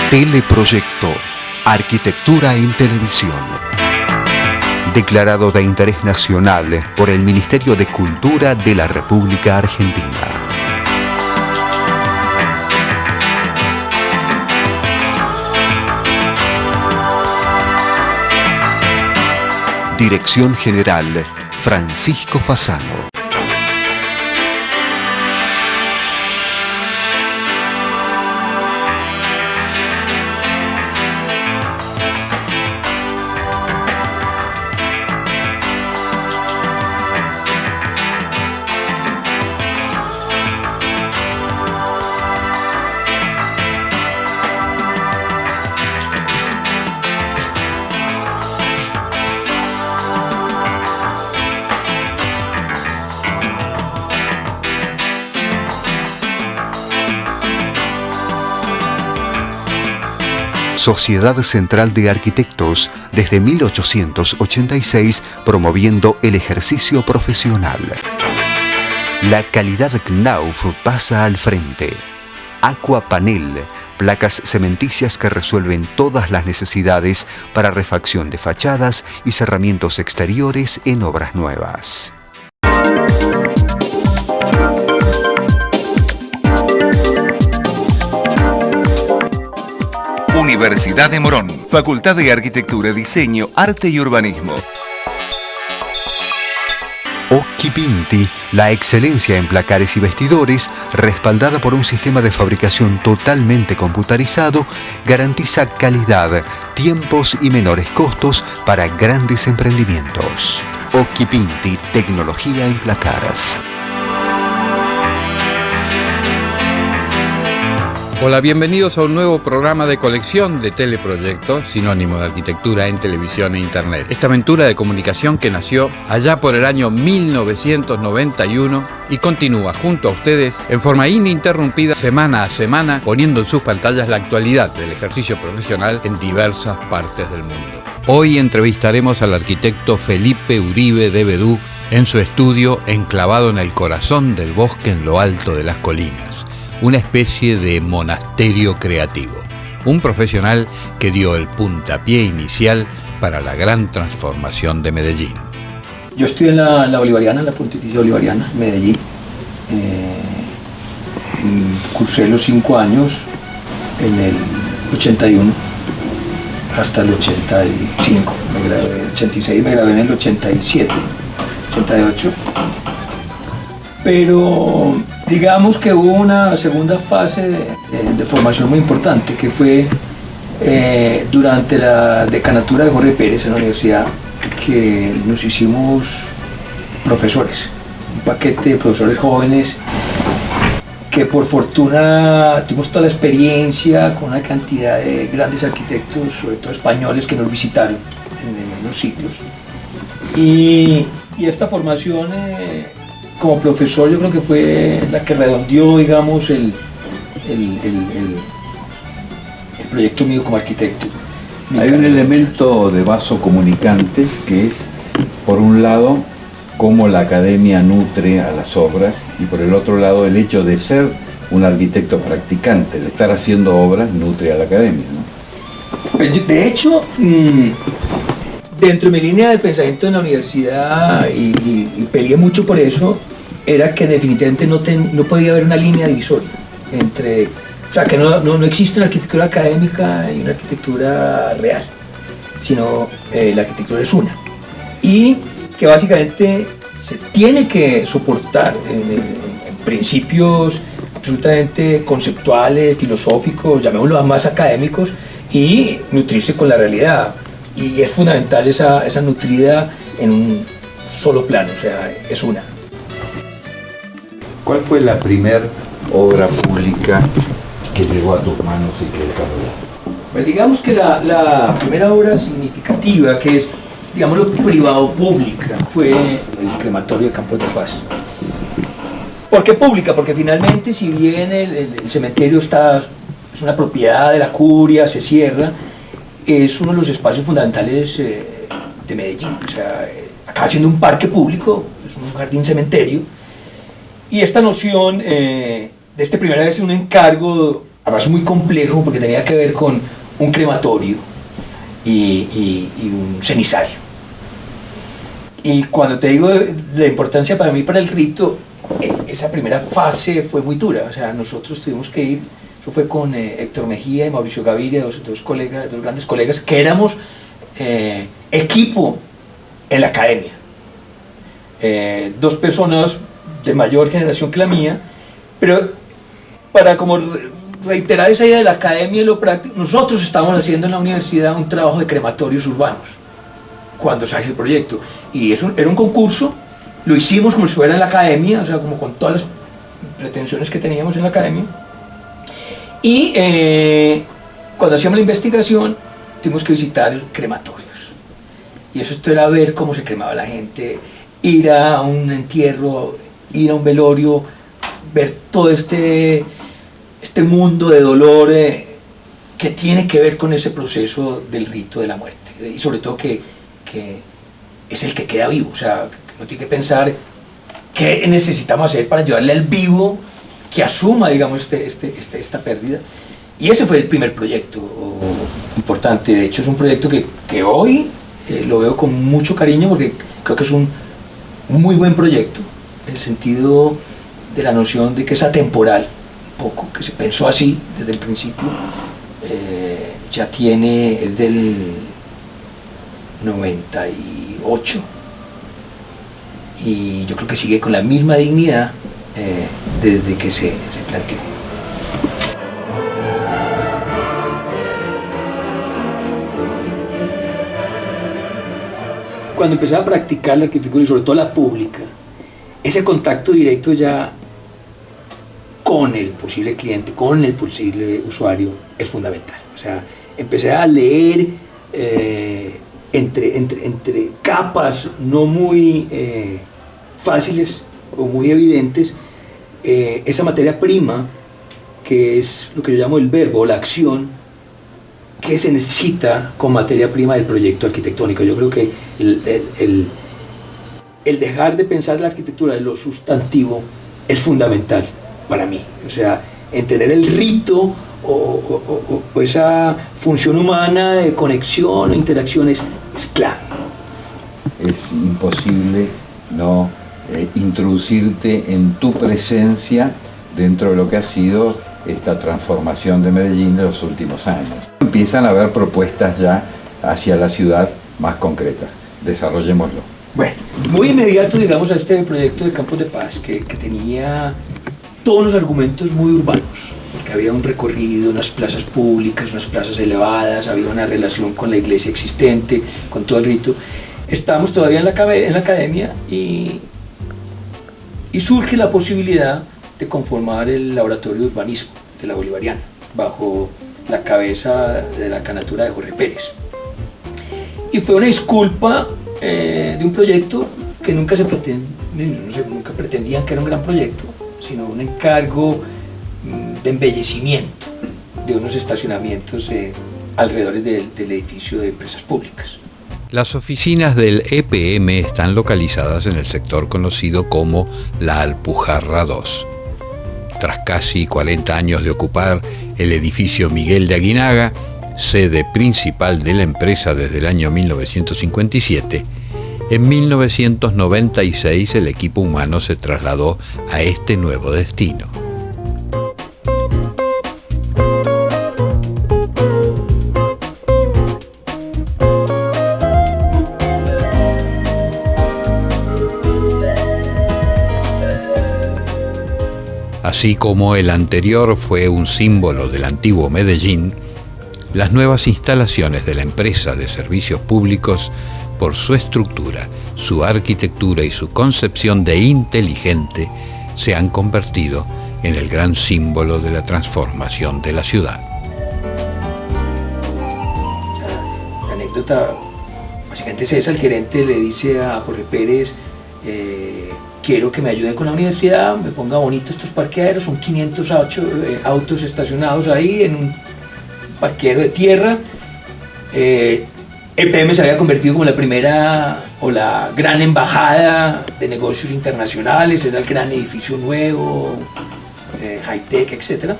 Teleproyecto, Arquitectura en Televisión. Declarado de interés nacional por el Ministerio de Cultura de la República Argentina. Dirección General, Francisco Fasano. Sociedad Central de Arquitectos, desde 1886, promoviendo el ejercicio profesional. La calidad Knauf pasa al frente. Aquapanel, placas cementicias que resuelven todas las necesidades para refacción de fachadas y cerramientos exteriores en obras nuevas. Universidad de Morón, Facultad de Arquitectura, Diseño, Arte y Urbanismo. Occhipinti, la excelencia en placares y vestidores, respaldada por un sistema de fabricación totalmente computarizado, garantiza calidad, tiempos y menores costos para grandes emprendimientos. Occhipinti, tecnología en placares. Hola, bienvenidos a un nuevo programa de colección de Teleproyecto, sinónimo de arquitectura en televisión e internet. Esta aventura de comunicación que nació allá por el año 1991 y continúa junto a ustedes en forma ininterrumpida semana a semana, poniendo en sus pantallas la actualidad del ejercicio profesional en diversas partes del mundo. Hoy entrevistaremos al arquitecto Felipe Uribe de Bedú en su estudio enclavado en el corazón del bosque en lo alto de las colinas. Una especie de monasterio creativo, un profesional que dio el puntapié inicial para la gran transformación de Medellín. Yo estudié en la Bolivariana, en la Pontificia Bolivariana, en Medellín. Cursé los 5 años en el 81 hasta el 85. Me gradué en el 86, me gradué en el 87, 88. Pero digamos que hubo una segunda fase de formación muy importante, que fue durante la decanatura de Jorge Pérez en la universidad, que nos hicimos profesores, un paquete de profesores jóvenes que por fortuna tuvimos toda la experiencia con una cantidad de grandes arquitectos, sobre todo españoles, que nos visitaron en los ciclos. Y esta formación como profesor yo creo que fue la que redondeó, digamos, el proyecto mío como arquitecto. Hay un elemento de vaso comunicante que es, por un lado, cómo la academia nutre a las obras, y por el otro lado, el hecho de ser un arquitecto practicante, de estar haciendo obras, nutre a la academia, ¿no? De hecho, dentro de mi línea de pensamiento en la universidad, y peleé mucho por eso, era que definitivamente no podía haber una línea divisoria entre, o sea, que no existe una arquitectura académica y una arquitectura real, sino la arquitectura es una. Y que básicamente se tiene que soportar en principios absolutamente conceptuales, filosóficos, llamémoslo más académicos, y nutrirse con la realidad. Y es fundamental esa nutrida en un solo plano, o sea, es una. ¿Cuál fue la primera obra pública que llegó a tus manos y que desarrollaste? Pues digamos que la primera obra significativa, que es, digámoslo, privado-pública, fue el crematorio de Campos de Paz. ¿Por qué pública? Porque finalmente, si bien el cementerio es una propiedad de la curia, se cierra, es uno de los espacios fundamentales de Medellín. O sea, acaba siendo un parque público, es un jardín cementerio, y esta noción de este primera vez un encargo además muy complejo porque tenía que ver con un crematorio y un cenizario. Y cuando te digo la importancia para mí para el rito, esa primera fase fue muy dura. O sea, nosotros tuvimos que ir, eso fue con Héctor Mejía y Mauricio Gaviria, dos grandes colegas, que éramos equipo en la academia. Dos personas de mayor generación que la mía, pero para como reiterar esa idea de la academia y lo práctico, nosotros estábamos haciendo en la universidad un trabajo de crematorios urbanos cuando sale el proyecto, y eso era un concurso, lo hicimos como si fuera en la academia, o sea, como con todas las pretensiones que teníamos en la academia, y cuando hacíamos la investigación tuvimos que visitar crematorios, y eso era ver cómo se cremaba la gente, ir a un entierro, ir a un velorio, ver todo este mundo de dolor que tiene que ver con ese proceso del rito de la muerte, y sobre todo que es el que queda vivo. O sea, que uno tiene que pensar qué necesitamos hacer para ayudarle al vivo que asuma, digamos, esta pérdida. Y ese fue el primer proyecto importante. De hecho, es un proyecto que hoy lo veo con mucho cariño, porque creo que es un muy buen proyecto, en el sentido de la noción de que es atemporal, poco que se pensó así desde el principio. Ya es del 98, y yo creo que sigue con la misma dignidad desde que se planteó. Cuando empecé a practicar la arquitectura, y sobre todo la pública, ese contacto directo ya con el posible cliente, con el posible usuario, es fundamental. O sea, empecé a leer entre capas no muy fáciles o muy evidentes, esa materia prima que es lo que yo llamo el verbo, la acción, que se necesita como materia prima del proyecto arquitectónico. Yo creo que el dejar de pensar la arquitectura de lo sustantivo es fundamental para mí. O sea, entender el rito o esa función humana de conexión o interacción es clave. Es imposible no introducirte en tu presencia dentro de lo que ha sido esta transformación de Medellín de los últimos años. Empiezan a haber propuestas ya hacia la ciudad más concretas. Desarrollémoslo. Bueno, muy inmediato, digamos, a este proyecto de Campos de Paz, que tenía todos los argumentos muy urbanos, porque había un recorrido, unas plazas públicas, unas plazas elevadas, había una relación con la iglesia existente, con todo el rito. Estábamos todavía en la academia y surge la posibilidad de conformar el laboratorio de urbanismo de la Bolivariana, bajo la cabeza de la canatura de Jorge Pérez. Y fue una disculpa de un proyecto que nunca pretendían que era un gran proyecto, sino un encargo de embellecimiento de unos estacionamientos alrededor del edificio de empresas públicas. Las oficinas del EPM están localizadas en el sector conocido como La Alpujarra 2. Tras casi 40 años de ocupar el edificio Miguel de Aguinaga, sede principal de la empresa desde el año 1957, en 1996 el equipo humano se trasladó a este nuevo destino. Así como el anterior fue un símbolo del antiguo Medellín, las nuevas instalaciones de la empresa de servicios públicos, por su estructura, su arquitectura y su concepción de inteligente, se han convertido en el gran símbolo de la transformación de la ciudad. La anécdota, básicamente César, el gerente, le dice a Jorge Pérez, quiero que me ayuden con la universidad, me ponga bonito estos parqueaderos, son 508 autos estacionados ahí en un parqueadero de tierra. EPM se había convertido como la primera o la gran embajada de negocios internacionales, era el gran edificio nuevo, high-tech, etc.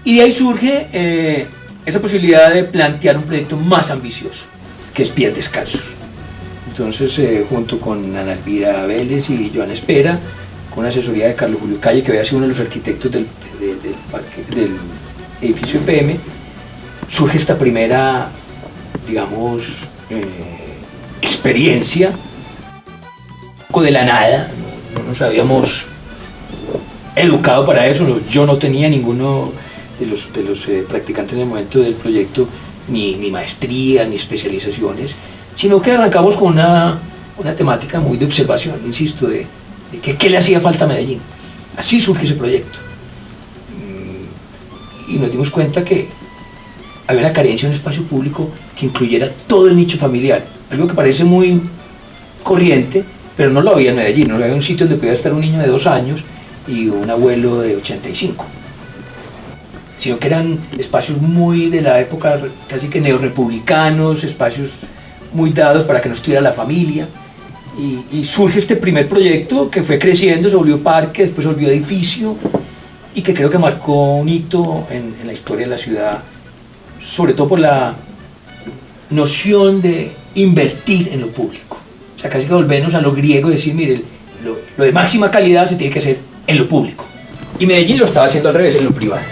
Y de ahí surge esa posibilidad de plantear un proyecto más ambicioso, que es Pies Descalzos. Entonces, junto con Ana Elvira Vélez y Joana Espera, con asesoría de Carlos Julio Calle, que había sido uno de los arquitectos del edificio EPM, surge esta primera, digamos, experiencia, un poco de la nada. No nos habíamos educado para eso, yo no tenía ninguno de los practicantes en el momento del proyecto ni maestría ni especializaciones, sino que arrancamos con una temática muy de observación, insisto, de qué le hacía falta a Medellín. Así surge ese proyecto. Y nos dimos cuenta que había una carencia de un espacio público que incluyera todo el nicho familiar, algo que parece muy corriente, pero no lo había en Medellín. No había un sitio donde pudiera estar un niño de 2 años y un abuelo de 85, sino que eran espacios muy de la época, casi que neorrepublicanos, espacios muy dados para que no estuviera la familia. Y surge este primer proyecto que fue creciendo, se volvió parque, después se volvió edificio, y que creo que marcó un hito en la historia de la ciudad, sobre todo por la noción de invertir en lo público. O sea, casi que volvernos a lo griego y decir, mire, lo de máxima calidad se tiene que hacer en lo público. Y Medellín lo estaba haciendo al revés, en lo privado.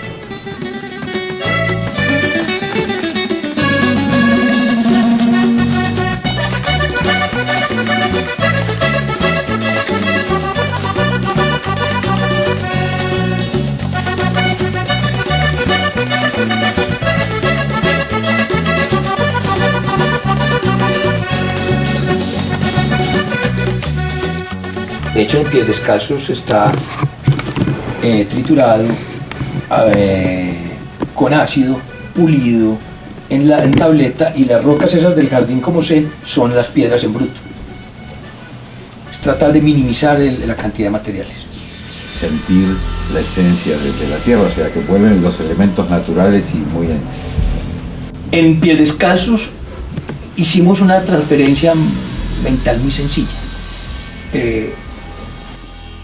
De hecho, en Pies Descalzos está triturado con ácido, pulido en tableta, y las rocas esas del jardín como son las piedras en bruto. Es tratar de minimizar la cantidad de materiales. Sentir la esencia de la tierra, o sea, que vuelven los elementos naturales y muy bien. En Pies Descalzos hicimos una transferencia mental muy sencilla.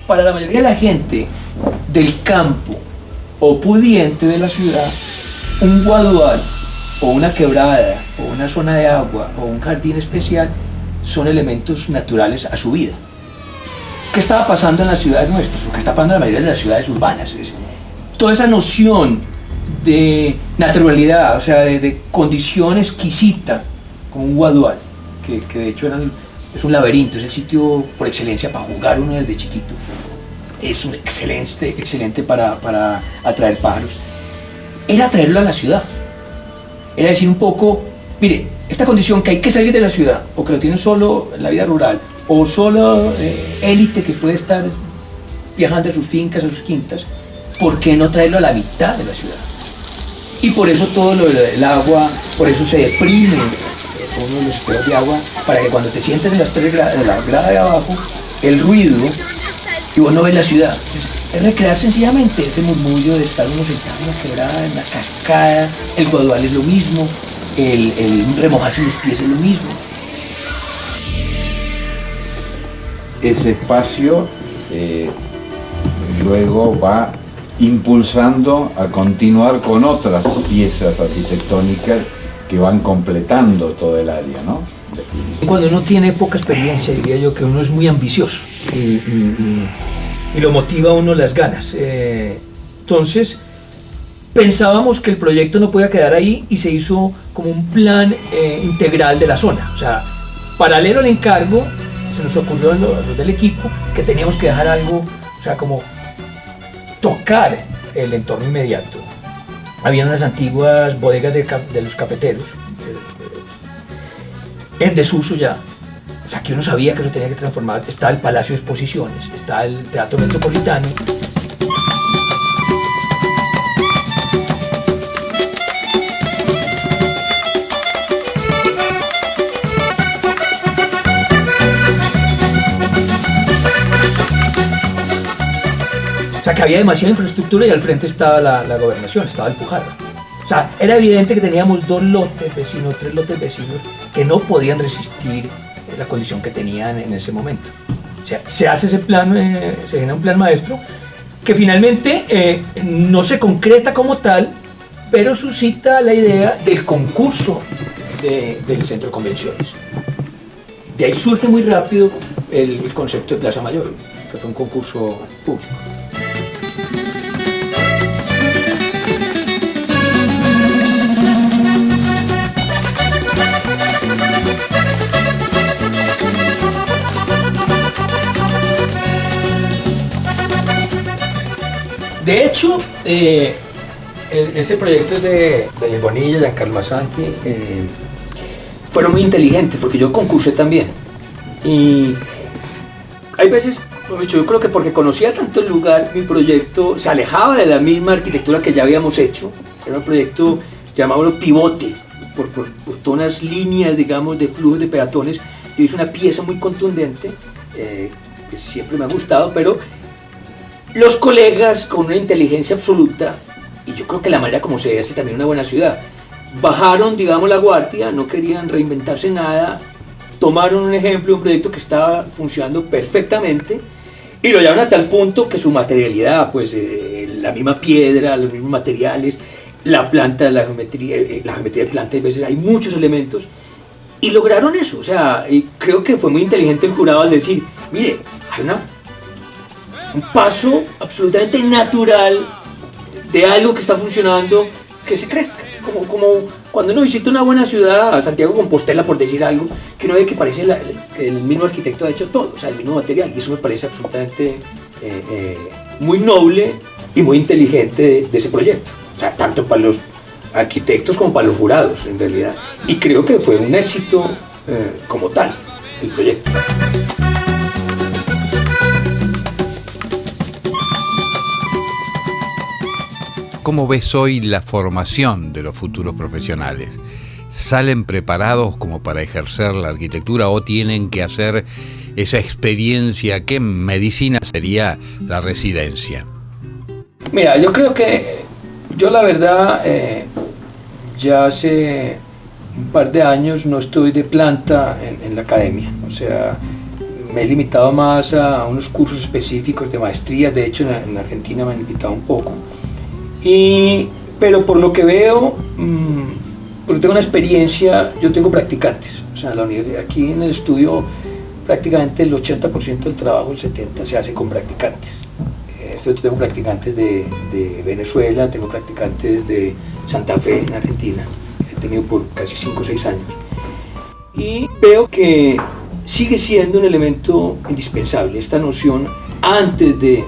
Para la mayoría de la gente del campo o pudiente de la ciudad, un guadual o una quebrada o una zona de agua o un jardín especial son elementos naturales a su vida. ¿Qué estaba pasando en las ciudades nuestras? ¿O qué está pasando en la mayoría de las ciudades urbanas? Toda esa noción de naturalidad, o sea, de condición exquisita, como un guadual, que de hecho es un laberinto, es el sitio por excelencia para jugar uno desde chiquito. Es un excelente para atraer pájaros. Era traerlo a la ciudad. Era decir un poco, mire, esta condición que hay que salir de la ciudad, o que lo tienen solo en la vida rural, o solo élite que puede estar viajando a sus fincas, a sus quintas, ¿por qué no traerlo a la mitad de la ciudad? Y por eso todo lo del agua, por eso se deprime uno de los espejos de agua, para que cuando te sientes en la grada de abajo, el ruido, y vos no ves la ciudad. Entonces, es recrear sencillamente ese murmullo de estar uno sentado en la quebrada, en la cascada. El guadual es lo mismo, el remojarse los pies es lo mismo. Ese espacio luego va impulsando a continuar con otras piezas arquitectónicas que van completando todo el área, ¿no? Cuando uno tiene poca experiencia, diría yo que uno es muy ambicioso y lo motiva a uno las ganas. Entonces, pensábamos que el proyecto no podía quedar ahí y se hizo como un plan integral de la zona. O sea, paralelo al encargo, se nos ocurrió a los del equipo que teníamos que dejar algo, o sea, como tocar el entorno inmediato. Habían unas antiguas bodegas de los cafeteros, en desuso ya. O sea, que uno sabía que eso tenía que transformar. Está el Palacio de Exposiciones, está el Teatro Metropolitano. O sea, que había demasiada infraestructura y al frente estaba la gobernación, estaba el Pujarra. O sea, era evidente que teníamos 2 lotes vecinos, 3 lotes vecinos que no podían resistir la condición que tenían en ese momento. O sea, se hace ese plan, se genera un plan maestro que finalmente no se concreta como tal, pero suscita la idea del concurso del centro de convenciones. De ahí surge muy rápido el concepto de Plaza Mayor, que fue un concurso público. De hecho, ese proyecto es de Daniel Bonilla, Giancarlo Massanti, fueron muy inteligentes porque yo concursé también. Y hay veces, yo creo que porque conocía tanto el lugar, mi proyecto se alejaba de la misma arquitectura que ya habíamos hecho. Era un proyecto, llamámoslo pivote, por todas unas líneas, digamos, de flujos de peatones. Yo hice una pieza muy contundente, que siempre me ha gustado, pero los colegas con una inteligencia absoluta, y yo creo que la manera como se hace también una buena ciudad, bajaron, digamos, la guardia, no querían reinventarse nada, tomaron un ejemplo, un proyecto que estaba funcionando perfectamente y lo llevaron a tal punto que su materialidad, pues la misma piedra, los mismos materiales, la planta, la geometría de planta, a veces hay muchos elementos y lograron eso. O sea, y creo que fue muy inteligente el jurado al decir, mire, hay un paso absolutamente natural de algo que está funcionando que se crezca. Como cuando uno visita una buena ciudad, Santiago de Compostela por decir algo, que uno ve que parece el mismo arquitecto ha hecho todo, o sea, el mismo material, y eso me parece absolutamente muy noble y muy inteligente de ese proyecto, o sea, tanto para los arquitectos como para los jurados en realidad, y creo que fue un éxito como tal el proyecto. ¿Cómo ves hoy la formación de los futuros profesionales? ¿Salen preparados como para ejercer la arquitectura o tienen que hacer esa experiencia que en medicina sería la residencia? Mira, yo creo que yo la verdad ya hace un par de años no estoy de planta en la academia, o sea, me he limitado más a unos cursos específicos de maestría, de hecho en Argentina me han invitado un poco. Pero por lo que veo, porque tengo una experiencia, yo tengo practicantes, o sea, aquí en el estudio prácticamente el 80% del trabajo, el 70% se hace con practicantes. Tengo practicantes de Venezuela, tengo practicantes de Santa Fe en Argentina, he tenido por casi 5 o 6 años. Y veo que sigue siendo un elemento indispensable, esta noción antes de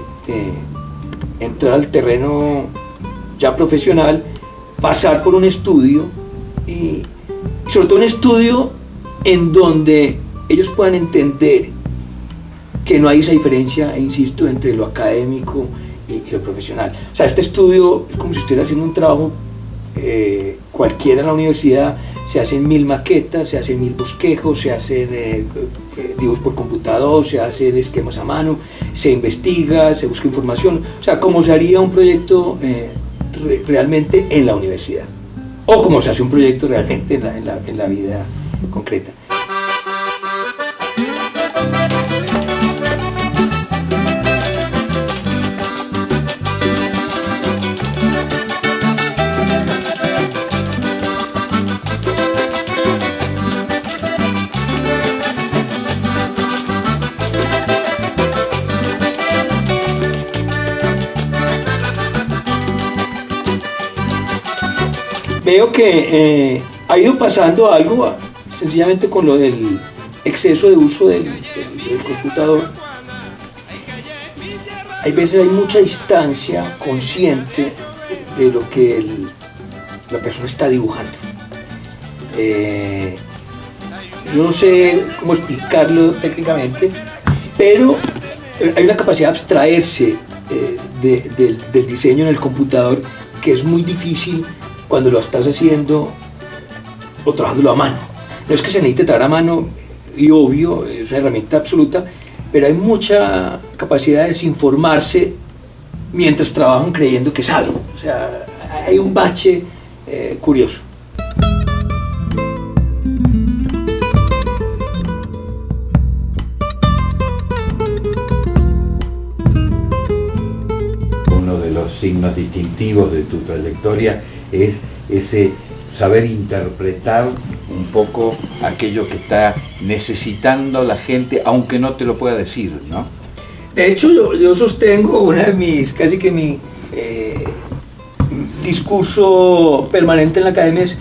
entrar al terreno ya profesional, pasar por un estudio y sobre todo un estudio en donde ellos puedan entender que no hay esa diferencia, insisto, entre lo académico y lo profesional. O sea, este estudio es como si estuviera haciendo un trabajo cualquiera en la universidad, se hacen 1000 maquetas, se hacen 1000 bosquejos, se hacen dibujos por computador, se hacen esquemas a mano, se investiga, se busca información, o sea, como se haría un proyecto realmente en la universidad, o como se hace un proyecto realmente en la vida concreta. Veo que ha ido pasando algo sencillamente con lo del exceso de uso del computador. Hay veces hay mucha distancia consciente de lo que la persona está dibujando. Yo no sé cómo explicarlo técnicamente, pero hay una capacidad de abstraerse del diseño en el computador que es muy difícil cuando lo estás haciendo o trabajándolo a mano. No es que se necesite trabajar a mano, y obvio, es una herramienta absoluta, pero hay mucha capacidad de desinformarse mientras trabajan creyendo que saben. O sea, hay un bache curioso. los signos distintivos de tu trayectoria es ese saber interpretar un poco aquello que está necesitando la gente, aunque no te lo pueda decir, ¿no? De hecho, yo sostengo una de mis, casi que mi discurso permanente en la academia es,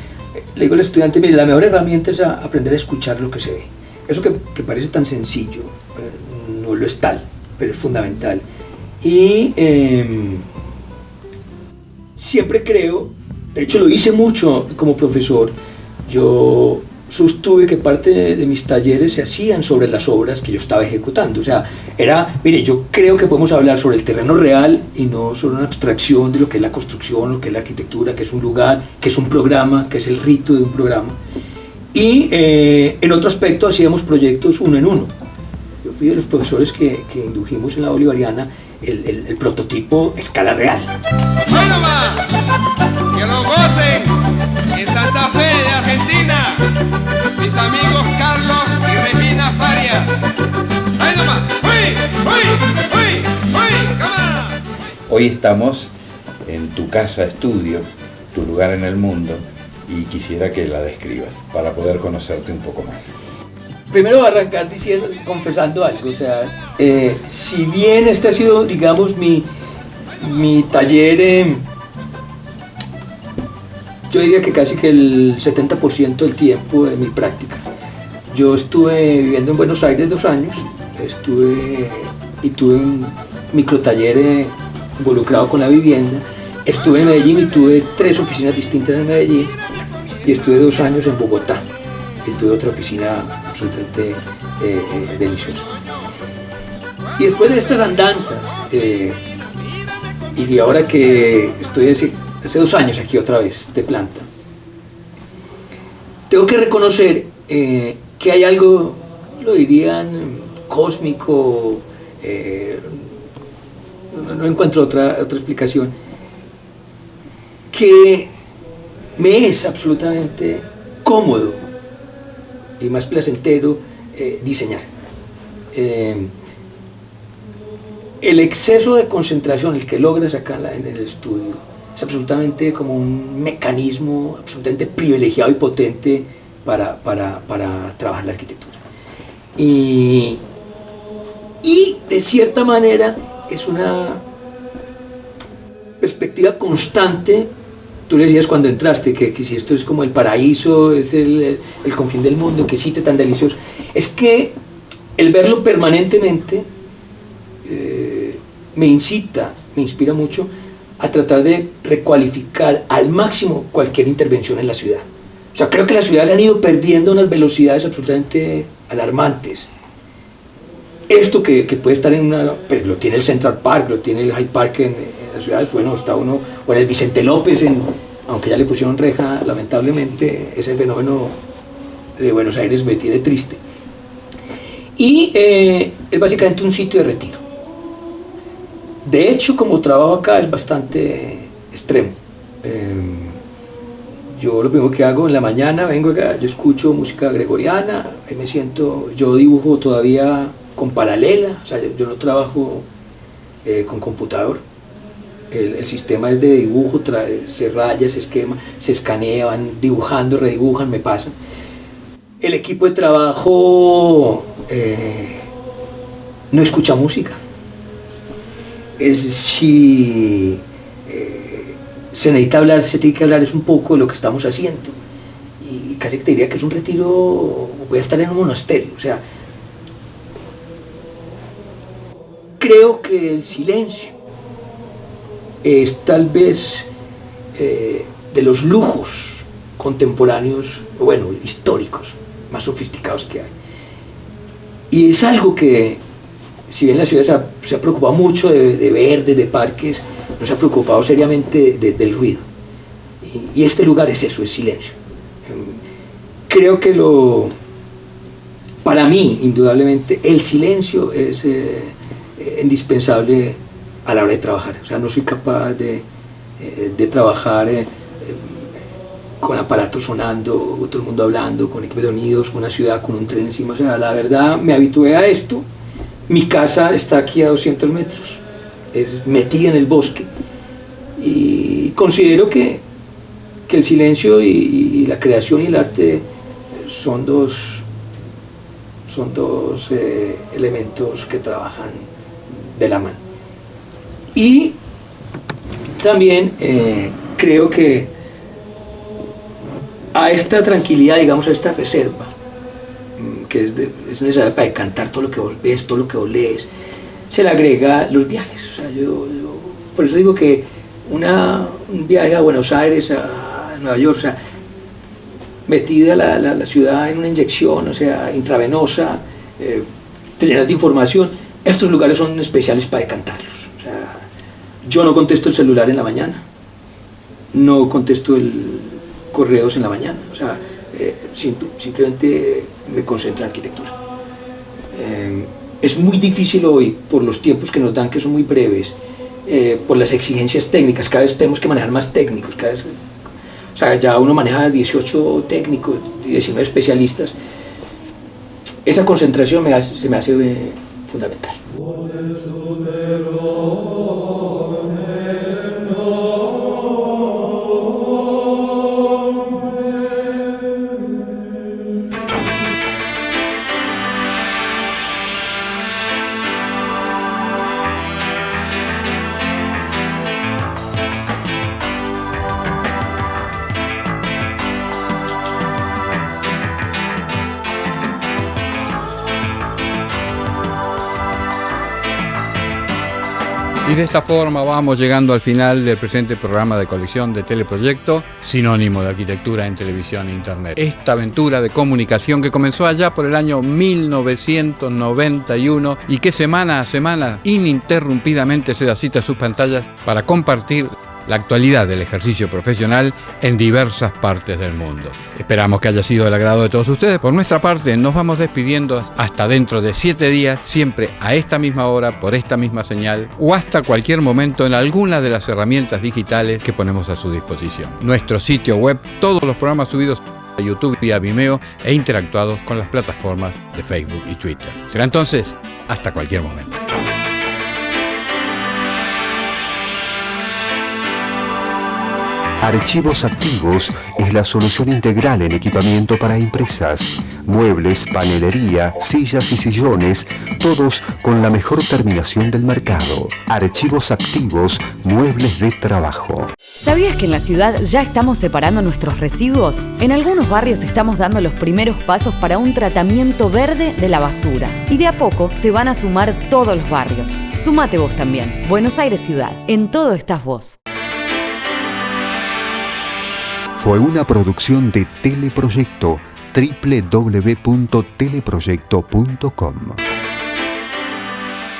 le digo al estudiante, mire, la mejor herramienta es aprender a escuchar lo que se ve. Eso que parece tan sencillo, no lo es tal, pero es fundamental. Y siempre creo, de hecho lo hice mucho como profesor, yo sostuve que parte de mis talleres se hacían sobre las obras que yo estaba ejecutando. O sea, era, mire, yo creo que podemos hablar sobre el terreno real y no sobre una abstracción de lo que es la construcción, lo que es la arquitectura, que es un lugar, que es un programa, que es el rito de un programa. Y en otro aspecto hacíamos proyectos uno en uno. Yo fui de los profesores que indujimos en la Bolivariana el prototipo a escala real. ¡Bueno, ma! ¡Que lo gocen en Santa Fe de Argentina! Mis amigos Carlos y Regina Faria. ¡Ahí nomás! ¡Uy! ¡Uy! ¡Uy! ¡Uy! ¡Cama! Hoy estamos en tu casa estudio, tu lugar en el mundo, y quisiera que la describas para poder conocerte un poco más. Primero voy a arrancar confesando algo, o sea, si bien este ha sido, digamos, mi taller, yo diría que casi que el 70% del tiempo de mi práctica. Yo estuve viviendo en Buenos Aires 2 años, tuve un microtaller involucrado con la vivienda, estuve en Medellín y tuve 3 oficinas distintas en Medellín, y estuve 2 años en Bogotá, y tuve otra oficina absolutamente deliciosa. Y después de estas andanzas, y ahora que estoy hace 2 años aquí otra vez de planta, tengo que reconocer que hay algo, lo dirían, cósmico, no encuentro otra explicación, que me es absolutamente cómodo y más placentero diseñar. El exceso de concentración, el que logras acá en el estudio, es absolutamente como un mecanismo absolutamente privilegiado y potente para trabajar la arquitectura. Y de cierta manera es una perspectiva constante. Tú le decías cuando entraste que si esto es como el paraíso, es el confín del mundo, que sitio tan delicioso. Es que el verlo permanentemente me incita, me inspira mucho a tratar de recualificar al máximo cualquier intervención en la ciudad. O sea, creo que las ciudades han ido perdiendo unas velocidades absolutamente alarmantes. Esto que puede estar en una, pero lo tiene el Central Park, lo tiene el Hyde Park en las ciudades, bueno, está uno, o en el Vicente López, aunque ya le pusieron reja, lamentablemente, ese fenómeno de Buenos Aires me tiene triste. Y es básicamente un sitio de retiro. De hecho, como trabajo acá es bastante extremo. Yo lo primero que hago en la mañana, vengo acá, yo escucho música gregoriana, ahí me siento, yo dibujo todavía con paralela, o sea, yo no trabajo con computador. El sistema es de dibujo, se raya, se esquema, se escanea, van dibujando, redibujan, me pasan. El equipo de trabajo no escucha música. Si se necesita hablar, se tiene que hablar es un poco de lo que estamos haciendo. Y casi que te diría que es un retiro, voy a estar en un monasterio. O sea, creo que el silencio es tal vez de los lujos contemporáneos, bueno, históricos, más sofisticados que hay. Y es algo que, si bien la ciudad se ha preocupado mucho de verdes, de parques, no se ha preocupado seriamente del ruido. Y este lugar es eso, es silencio. Creo que para mí, indudablemente, el silencio es indispensable a la hora de trabajar. O sea, no soy capaz de trabajar con aparatos sonando, todo el mundo hablando, con equipos de sonidos, con una ciudad, con un tren encima. O sea, la verdad, me habitué a esto. Mi casa está aquí a 200 metros, es metida en el bosque, Y considero que el silencio y la creación y el arte son dos elementos que trabajan de la mano. Y también creo que a esta tranquilidad, digamos, a esta reserva, que es necesaria para decantar todo lo que vos ves, todo lo que vos lees, se le agrega los viajes. O sea, yo por eso digo que un viaje a Buenos Aires, a Nueva York, o sea, metida la ciudad en una inyección, o sea, intravenosa, te llenas de información. Estos lugares son especiales para decantarlos. O sea, yo no contesto el celular en la mañana, no contesto correos en la mañana, o sea, simplemente me concentro en arquitectura. Es muy difícil hoy, por los tiempos que nos dan, que son muy breves, por las exigencias técnicas, cada vez tenemos que manejar más técnicos, o sea, ya uno maneja 18 técnicos y 19 especialistas. Esa concentración se me hace fundamental. Y de esta forma vamos llegando al final del presente programa de colección de Teleproyecto, sinónimo de arquitectura en televisión e internet. Esta aventura de comunicación que comenzó allá por el año 1991 y que semana a semana ininterrumpidamente se da cita a sus pantallas para compartir la actualidad del ejercicio profesional en diversas partes del mundo. Esperamos que haya sido del agrado de todos ustedes. Por nuestra parte, nos vamos despidiendo hasta dentro de 7 días, siempre a esta misma hora, por esta misma señal, o hasta cualquier momento en alguna de las herramientas digitales que ponemos a su disposición. Nuestro sitio web, todos los programas subidos a YouTube y a Vimeo e interactuados con las plataformas de Facebook y Twitter. Será entonces hasta cualquier momento. Archivos Activos es la solución integral en equipamiento para empresas. Muebles, panelería, sillas y sillones, todos con la mejor terminación del mercado. Archivos Activos, muebles de trabajo. ¿Sabías que en la ciudad ya estamos separando nuestros residuos? En algunos barrios estamos dando los primeros pasos para un tratamiento verde de la basura. Y de a poco se van a sumar todos los barrios. Súmate vos también. Buenos Aires Ciudad. En todo estás vos. Fue una producción de Teleproyecto, www.teleproyecto.com.